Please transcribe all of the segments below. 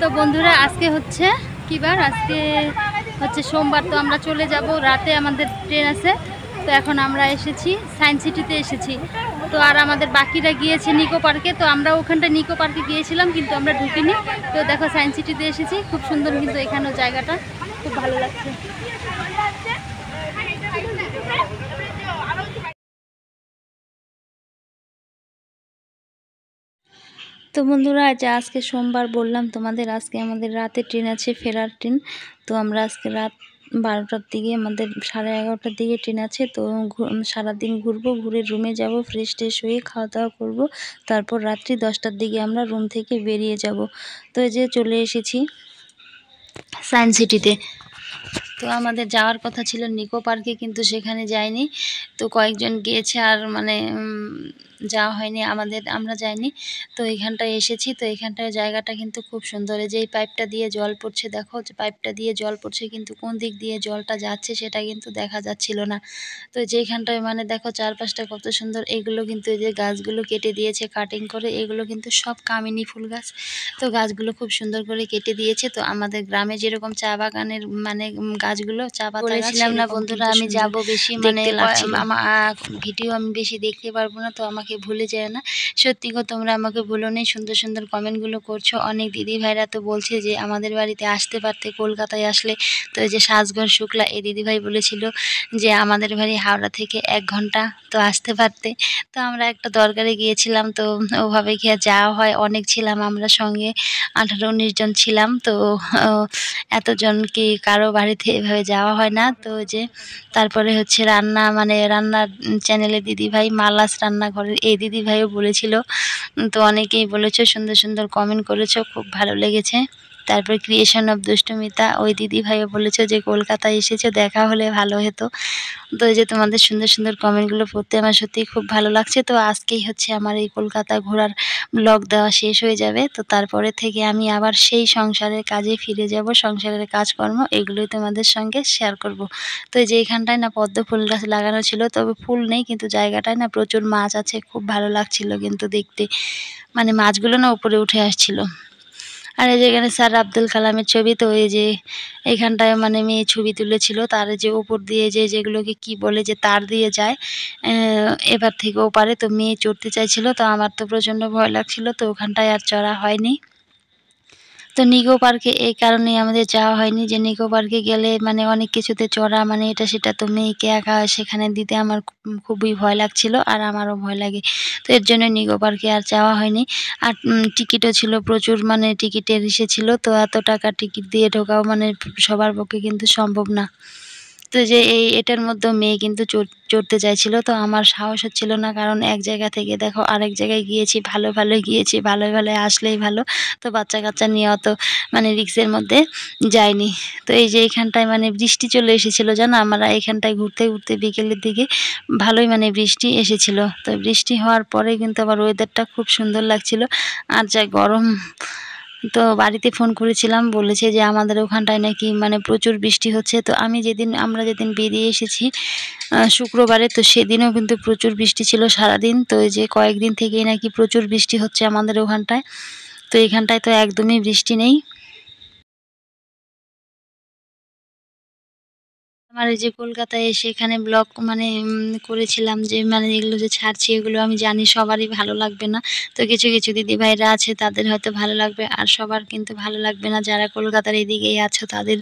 তো বন্ধুরা আজকে হচ্ছে কি বার? আজকে হচ্ছে সোমবার। তো আমরা চলে যাব, রাতে আমাদের ট্রেন আছে। তো এখন আমরা এসেছি সায়েন্স সিটিতে এসেছি। তো আর আমাদের বাকিরা গিয়েছে নিকো পার্কে। তো আমরা ওখানটা নিকো পার্কে গিয়েছিলাম কিন্তু আমরা ঢুকিনি। তো দেখো সায়েন্স সিটিতে এসেছি, খুব সুন্দর কিন্তু এখানেও জায়গাটা খুব ভালো লাগছে। তো বন্ধুরা আজকে সোমবার বললাম তোমাদের, আজকে আমাদের রাতে ট্রেন আছে, ফেরার ট্রেন। তো আমরা আজকে রাত 12টার দিকে, আমাদের 11:30টার দিকে ট্রেন আছে। তো সারাদিন ঘুরবো, ঘুরে রুমে যাব, ফ্রেশ ট্রেশ হয়ে খাওয়া দাওয়া করবো। তারপর রাত্রি 10টার দিকে আমরা রুম থেকে বেরিয়ে যাব। তো এই যে চলে এসেছি সায়েন্স সিটিতে। তো আমাদের যাওয়ার কথা ছিল নিকো পার্কে, কিন্তু সেখানে যাইনি। তো কয়েকজন গিয়েছে আর যাওয়া হয়নি আমরা যাইনি। তো এইখানটায় এসেছি। তো এইখানটায় জায়গাটা কিন্তু খুব সুন্দর। এই যে এই পাইপটা দিয়ে জল পড়ছে, দেখো যে পাইপটা দিয়ে জল পড়ছে, কিন্তু কোন দিক দিয়ে জলটা যাচ্ছে সেটা কিন্তু দেখা যাচ্ছিল না। তো যেইখানটায় দেখো চারপাশটা কত সুন্দর। এগুলো কিন্তু এই যে গাছগুলো কেটে দিয়েছে কাটিং করে, এগুলো কিন্তু সব কামিনী ফুল গাছ। তো গাছগুলো খুব সুন্দর করে কেটে দিয়েছে। তো আমাদের গ্রামে যেরকম চা বাগানের গাছগুলো, চা পাতা বলেছিলাম না বন্ধুরা আমি যাব বেশি, আমার ভিডিও আমি বেশি দেখতে পারবো না, তো আমাকে ভুলে যায় না। সত্যি গো, তোমরা আমাকে ভুলো নেই, সুন্দর সুন্দর কমেন্টগুলো করছো। অনেক দিদি ভাইরা তো বলছে যে আমাদের বাড়িতে আসতে পারতে কলকাতায় আসলে। তো এই যে সাজগর শুক্লা, এই দিদিভাই বলেছিল যে আমাদের বাড়ি হাওড়া থেকে 1 ঘন্টা, তো আসতে পারতে। তো আমরা একটা দরকারে গিয়েছিলাম, তো ওভাবে গিয়ে যাওয়া হয়। অনেক ছিলাম আমরা সঙ্গে, 18-19 জন ছিলাম। তো এতজন কি কারো বাড়িতে এভাবে যাওয়া হয় না। তো যে তারপরে হচ্ছে রান্নার চ্যানেলে দিদিভাই মালাস রান্নাঘরের এই দিদিভাইও বলেছিল। তো অনেকেই বলেছো, সুন্দর সুন্দর কমেন্ট করেছো, খুব ভালো লেগেছে। তারপর ক্রিয়েশন অফ দুষ্টুমিতা, ওই দিদিভাইও বলেছো যে কলকাতায় এসেছো, দেখা হলে ভালো হতো। তো এই যে তোমাদের সুন্দর সুন্দর কমেন্টগুলো পড়তে আমার সত্যিই খুব ভালো লাগছে। তো আজকেই হচ্ছে আমার এই কলকাতা ঘোরার ব্লগ দেওয়া শেষ হয়ে যাবে। তো তারপরে থেকে আমি আবার সেই সংসারের কাজে ফিরে যাব, সংসারের কাজকর্ম এগুলোই তোমাদের সঙ্গে শেয়ার করব। তো এই যে এখানটায় না পদ্ম ফুল গাছ লাগানো ছিল, তবে ফুল নেই, কিন্তু জায়গাটায় না প্রচুর মাছ আছে, খুব ভালো লাগছিল কিন্তু দেখতে। মাছগুলো না উপরে উঠে আসছিল। আর এই যে এখানে স্যার আব্দুল কালামের ছবি। তো এই যে এইখানটায় মেয়ে ছবি তুলেছিল, তার যে উপর দিয়ে যেগুলোকে কি বলে, যে তার দিয়ে যায় এবার থেকে ওপারে। তো মেয়ে চড়তে চাইছিল, তো আমার তো প্রচণ্ড ভয় লাগছিল, তো ওখানটায় আর চড়া হয়নি। তো নিকো পার্কে এই কারণেই আমাদের যাওয়া হয়নি, যে নিকো পার্কে গেলে অনেক কিছুতে চড়া এটা সেটা, তো মেয়েকে একা সেখানে দিতে আমার খুবই ভয় লাগছিল, আর আমারও ভয় লাগে। তো এর জন্য নিকো পার্কে আর যাওয়া হয়নি। আর টিকিটও ছিল প্রচুর, টিকিটের ছিল। তো এত টাকা টিকিট দিয়ে ঢোকাও সবার পক্ষে কিন্তু সম্ভব না। তো যে এটার মধ্যেও মেয়ে কিন্তু চড়তে চাইছিল, তো আমার সাহস হচ্ছিল না, কারণ এক জায়গা থেকে দেখো আরেক জায়গায় গিয়েছি, ভালোই গিয়েছি, ভালোই আসলেই ভালো। তো বাচ্চা কাচ্চা নিয়ে অত রিক্সের মধ্যে যাইনি। তো এই যে এইখানটায় বৃষ্টি চলে এসেছিল, জানো আমরা এখানটায় ঘুরতে ঘুরতে বিকেলের দিকে ভালোই বৃষ্টি এসেছিল। তো বৃষ্টি হওয়ার পরে কিন্তু আবার ওয়েদারটা খুব সুন্দর লাগছিল। আর যা গরম। তো বাড়িতে ফোন করেছিলাম, বলেছে যে আমাদের ওখানটায় নাকি প্রচুর বৃষ্টি হচ্ছে। তো আমরা যেদিন বেরিয়ে এসেছি শুক্রবারে, তো সেদিনও কিন্তু প্রচুর বৃষ্টি ছিল সারাদিন। তো এই যে কয়েকদিন থেকেই নাকি প্রচুর বৃষ্টি হচ্ছে আমাদের ওখানটায়। তো এখানটায় তো একদমই বৃষ্টি নেই। আমার এই যে কলকাতায় এসে এখানে ব্লগ করেছিলাম, যে এগুলো যে ছাড়ছি, এগুলো আমি জানি সবারই ভালো লাগবে না। তো কিছু কিছু দিদিভাইরা আছে, তাদের হয়তো ভালো লাগবে, আর সবার কিন্তু ভালো লাগবে না। যারা কলকাতার এদিকেই আছো, তাদের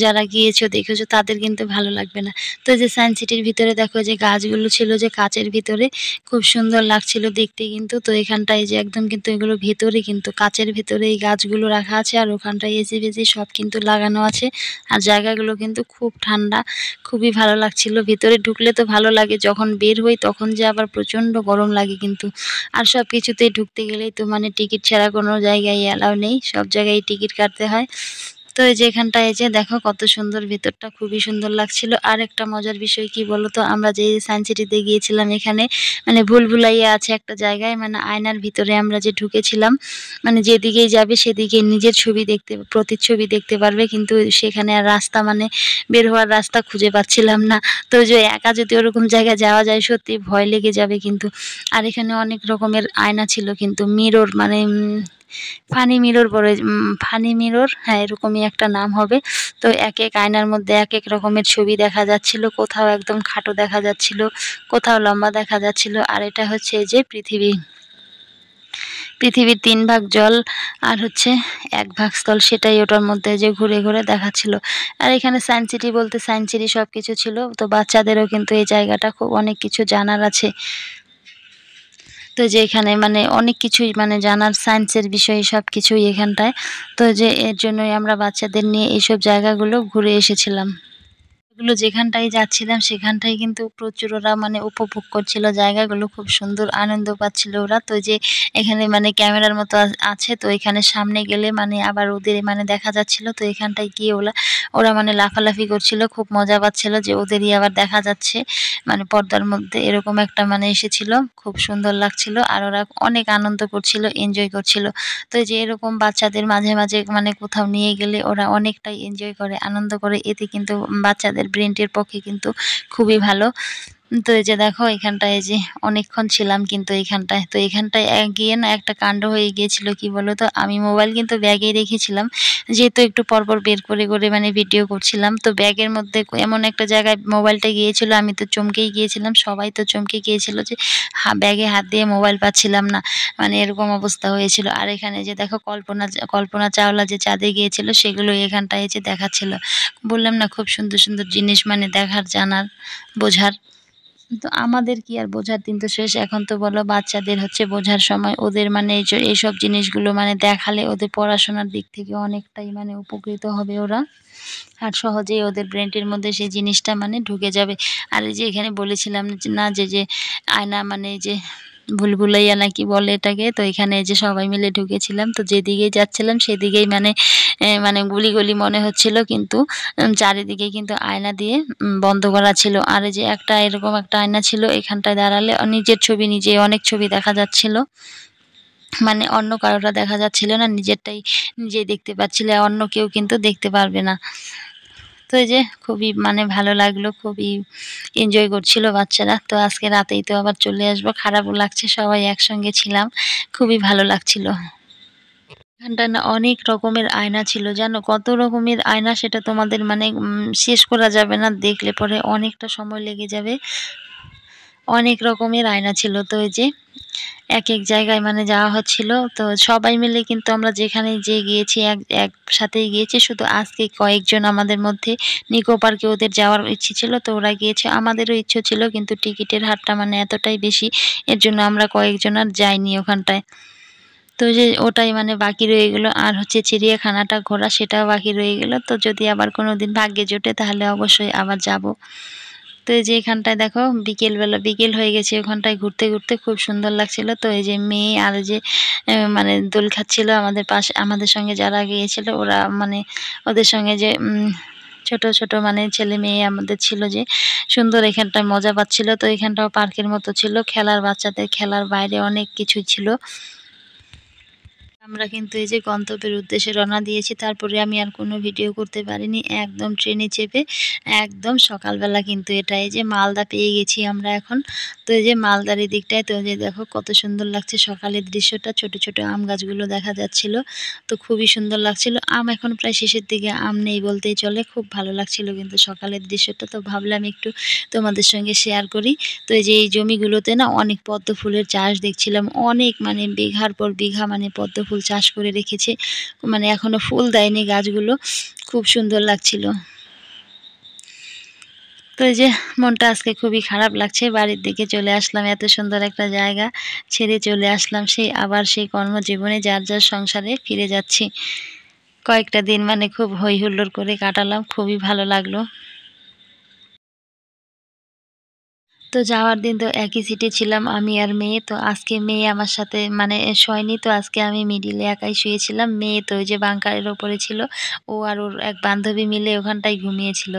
যারা গিয়েছো দেখেছো, তাদের কিন্তু ভালো লাগবে না। তো যে সায়েন্স সিটির ভিতরে দেখো যে গাছগুলো ছিল, যে কাচের ভিতরে খুব সুন্দর লাগছিল দেখতে কিন্তু। তো এখানটায় যে একদম কিন্তু এগুলো ভেতরে, কিন্তু কাচের ভিতরে এই গাছগুলো রাখা আছে, আর ওখানটায় এসি ফেসি সব কিন্তু লাগানো আছে। আর জায়গাগুলো কিন্তু খুব ঠান্ডা, খুবই ভালো লাগছিল। ভিতরে ঢুকলে তো ভালো লাগে, যখন বের হই তখন যে আবার প্রচণ্ড গরম লাগে কিন্তু। আর সব কিছুতেই ঢুকতে গেলেই তো টিকিট ছাড়া কোনো জায়গায় অ্যালাউ নেই, সব জায়গায় টিকিট কাটতে হয়। তো এই যে এখানটায় এই যে দেখো কত সুন্দর, ভিতরটা খুবই সুন্দর লাগছিল। আর একটা মজার বিষয় কি বলতো, আমরা যে সায়েন্স সিটিতে গিয়েছিলাম, এখানে ভুলভুলাইয়া আছে একটা জায়গায়, আয়নার ভিতরে আমরা যে ঢুকেছিলাম, যেদিকেই যাবে সেদিকে নিজের ছবি দেখতে, প্রতিচ্ছবি দেখতে পারবে, কিন্তু সেখানে আর রাস্তা বের হওয়ার রাস্তা খুঁজে পাচ্ছিলাম না। তো যে একা যদি ওরকম জায়গায় যাওয়া যায়, সত্যি ভয় লেগে যাবে কিন্তু। আর এখানে অনেক রকমের আয়না ছিল কিন্তু, মিরর ফানি মিরর বলে, ফানি মিরর, হ্যাঁ এরকমই একটা নাম হবে। তো এক এক আয়নার মধ্যে এক এক রকমের ছবি দেখা যাচ্ছিল, কোথাও একদম খাটো দেখা যাচ্ছিল, কোথাও লম্বা দেখা যাচ্ছিল। আর এটা হচ্ছে এই যে পৃথিবীর ৩ ভাগ জল আর হচ্ছে ১ ভাগ স্থল, সেটাই ওটার মধ্যে যে ঘুরে ঘুরে দেখাচ্ছিল। আর এখানে সায়েন্স সিটি বলতে সায়েন্স সিটি সবকিছু ছিল। তো বাচ্চাদেরও কিন্তু এই জায়গাটা খুব অনেক কিছু জানার আছে। তো যে এখানে মানে অনেক কিছুই মানে জানার সায়েন্সের বিষয়ে সবকিছুই এখানটায়। তো যে এর জন্যই আমরা বাচ্চাদের নিয়ে এইসব জায়গাগুলো ঘুরে এসেছিলাম। এগুলো যেখানটায় যাচ্ছিলাম সেখানটায় কিন্তু প্রচুর ওরা মানে উপভোগ করছিল জায়গাগুলো, খুব সুন্দর আনন্দ পাচ্ছিল ওরা। তো যে এখানে মানে ক্যামেরার মতো আছে, তো এখানে সামনে গেলে মানে আবার ওদের মানে দেখা যাচ্ছিল। তো এখানটায় গিয়ে ওরা মানে লাফালাফি করছিল, খুব মজা পাচ্ছিল যে ওদেরই আবার দেখা যাচ্ছে মানে পর্দার মধ্যে, এরকম একটা মানে এসেছিল, খুব সুন্দর লাগছিল। আর ওরা অনেক আনন্দ করছিল, এনজয় করছিল। তো এই যে এরকম বাচ্চাদের মাঝে মাঝে মানে কোথাও নিয়ে গেলে ওরা অনেকটাই এনজয় করে, আনন্দ করে। এতে কিন্তু বাচ্চাদের ব্রেনটির পক্ষে কিন্তু খুবই ভালো। তো এই যে দেখো এখানটায় এই যে অনেকক্ষণ ছিলাম কিন্তু এইখানটায়। তো এখানটায় গিয়ে না একটা কাণ্ড হয়ে গিয়েছিল, কি বলো তো, আমি মোবাইল কিন্তু ব্যাগেই রেখেছিলাম, যেহেতু একটু পরপর বের করে করে মানে ভিডিও করছিলাম। তো ব্যাগের মধ্যে এমন একটা জায়গায় মোবাইলটা গিয়েছিল, আমি তো চমকেই গিয়েছিলাম, সবাই তো চমকে গিয়েছিল যে ব্যাগে হাত দিয়ে মোবাইল পাচ্ছিলাম না, মানে এরকম অবস্থা হয়েছিল। আর এখানে যে দেখো কল্পনা চাওলা যে চাঁদে গিয়েছিল, সেগুলো এখানটায় যে দেখাচ্ছিল। বললাম না খুব সুন্দর সুন্দর জিনিস মানে দেখার, জানার, বোঝার। তো আমাদের কি আর বোঝার দিন তো শেষ, এখন তো বলো বাচ্চাদের হচ্ছে বোঝার সময়। ওদের মানে এইসব জিনিসগুলো মানে দেখালে ওদের পড়াশোনার দিক থেকে অনেকটাই মানে উপকৃত হবে ওরা, আর সহজেই ওদের ব্রেনটির মধ্যে সেই জিনিসটা মানে ঢুকে যাবে। আর এই যে এখানে বলেছিলাম না যে আয়না মানে এই যে ভুলভুলাইয়া না কি বলে এটাকে, তো এখানে এই যে সবাই মিলে ঢুকেছিলাম। তো যেদিকেই যাচ্ছিলাম সেদিকেই মানে গলি গলি মনে হচ্ছিল, কিন্তু চারিদিকে কিন্তু আয়না দিয়ে বন্ধ করা ছিল। আর এই যে একটা এরকম একটা আয়না ছিল, এখানটায় দাঁড়ালে নিজের ছবি নিজে অনেক ছবি দেখা যাচ্ছিল, মানে অন্য কারোটা দেখা যাচ্ছিল না, নিজেরটাই নিজেই দেখতে পাচ্ছিলে, অন্য কেউ কিন্তু দেখতে পারবে না। তো এই যে খুবই মানে ভালো লাগলো, খুবই এনজয় করছিল বাচ্চারা। তো আজকে রাতেই তো আবার চলে আসবো, খারাপও লাগছে, সবাই একসঙ্গে ছিলাম, খুবই ভালো লাগছিল। এখানটায় না অনেক রকমের আয়না ছিল, জানো কত রকমের আয়না, সেটা তোমাদের মানে শেষ করা যাবে না, দেখলে পরে অনেকটা সময় লেগে যাবে। অনেক রকমের আয়না ছিল। তো এই যে এক এক জায়গায় মানে যাওয়া হচ্ছিল। তো সবাই মিলে কিন্তু আমরা যেখানে যে গিয়েছি একসাথেই গিয়েছি। শুধু আজকে কয়েকজন আমাদের মধ্যে নিকো পার্কে ওদের যাওয়ার ইচ্ছে ছিল, তো ওরা গিয়েছে, আমাদেরও ইচ্ছে ছিল, কিন্তু টিকিটের হারটা মানে এতটাই বেশি, এর জন্য আমরা কয়েকজন আর যাইনি ওখানটায়। তো যে ওটাই মানে বাকি রয়ে গেল। আর হচ্ছে চিড়িয়াখানাটা ঘোরা, সেটাও বাকি রয়ে গেল। তো যদি আবার কোনোদিন ভাগ্যে জোটে তাহলে অবশ্যই আবার যাব। তো এই যে এখানটায় দেখো বিকেল হয়ে গেছে, ওখানটায় ঘুরতে ঘুরতে খুব সুন্দর লাগছিল। তো এই যে মেয়ে আর যে মানে দোল খাচ্ছিল আমাদের পাশে, আমাদের সঙ্গে যারা গিয়েছিল ওরা মানে ওদের সঙ্গে যে ছোট ছোট মানে ছেলে মেয়ে আমাদের ছিল, যে সুন্দর এখানটায় মজা পাচ্ছিল। তো এখানটাও পার্কের মতো ছিল, খেলার, বাচ্চাদের খেলার বাইরে অনেক কিছুই ছিল। আমরা কিন্তু এই যে গন্তব্যের উদ্দেশ্যে রওনা দিয়েছি, তারপরে আমি আর কোনো ভিডিও করতে পারিনি, একদম ট্রেনে চেপে একদম সকালবেলা কিন্তু এটা এই যে মালদা পেয়ে গেছি আমরা এখন। তো এই যে মালদার এই দিকটায়, তো যে দেখো কত সুন্দর লাগছে সকালের দৃশ্যটা, ছোট ছোট আম গাছগুলো দেখা যাচ্ছিল, তো খুবই সুন্দর লাগছিল। আম এখন প্রায় শেষের দিকে, আম নেই বলতেই চলে, খুব ভালো লাগছিল কিন্তু সকালের দৃশ্যটা। তো ভাবলাম একটু তোমাদের সঙ্গে শেয়ার করি। তো এই যে এই জমিগুলোতে না অনেক পদ্ম ফুলের চাষ দেখছিলাম, অনেক মানে বিঘার পর বিঘা মানে পদ্ম ফুল চাষ করে রেখেছে, মানে এখনো ফুল দেয়নি গাছগুলো, খুব সুন্দর লাগছিল। তো এই যে মনটা আজকে খুবই খারাপ লাগছে, বাড়ির দিকে চলে আসলাম, এত সুন্দর একটা জায়গা ছেড়ে চলে আসলাম, আবার সেই কর্মজীবনে যার যার সংসারে ফিরে যাচ্ছি। কয়েকটা দিন মানে খুব হই হুল্লোড় করে কাটালাম, খুবই ভালো লাগলো। তো যাওয়ার দিন তো একই সিটে ছিলাম আমি আর মেয়ে। তো আজকে মেয়ে আমার সাথে মানে শোয়নি, তো আজকে আমি মিডিলে একাই শুয়েছিলাম। মেয়ে তো ওই যে বাঙ্কারের ওপরে ছিল, ও আর ওর এক বান্ধবী মিলে ওখানটায় ঘুমিয়েছিল।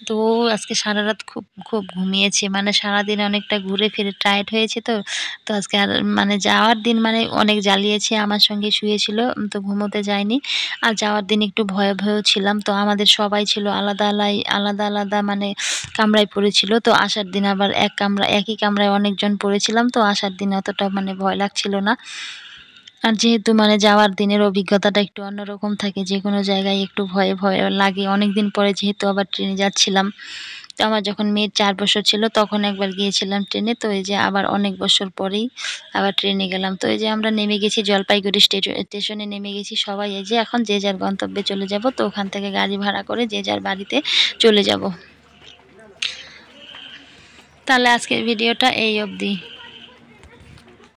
তো ও আজকে সারারাত খুব খুব ঘুমিয়েছে, মানে সারাদিন অনেকটা ঘুরে ফিরে টায়ার্ড হয়েছে। তো তো আজকে আর মানে যাওয়ার দিন মানে অনেক জ্বালিয়েছে, আমার সঙ্গে শুয়েছিল, তো ঘুমোতে যায়নি। আর যাওয়ার দিন একটু ভয়ে ভয়েও ছিলাম। তো আমাদের সবাই ছিল আলাদা আলাদা মানে কামরায় পড়েছিল। তো আসার দিন আবার একই কামরায় অনেকজন পড়েছিলাম। তো আসার দিন অতটা মানে ভয় লাগছিল না। আর যেহেতু মানে যাওয়ার দিনের অভিজ্ঞতাটা একটু অন্যরকম থাকে, যেকোনো জায়গায় একটু ভয়ে, ভয়ে লাগে। অনেকদিন পরে যেহেতু আবার ট্রেনে যাচ্ছিলাম। তো আমার যখন মেয়ের ৪ বছর ছিল তখন একবার গিয়েছিলাম ট্রেনে। তো এই যে আবার অনেক বছর পরেই আবার ট্রেনে গেলাম। তো এই যে আমরা নেমে গেছি জলপাইগুড়ি স্টেশনে নেমে গেছি সবাই। এই যে এখন যে যার গন্তব্যে চলে যাব। তো ওখান থেকে গাড়ি ভাড়া করে যে যার বাড়িতে চলে যাব। তাহলে আজকের ভিডিওটা এই অবধি।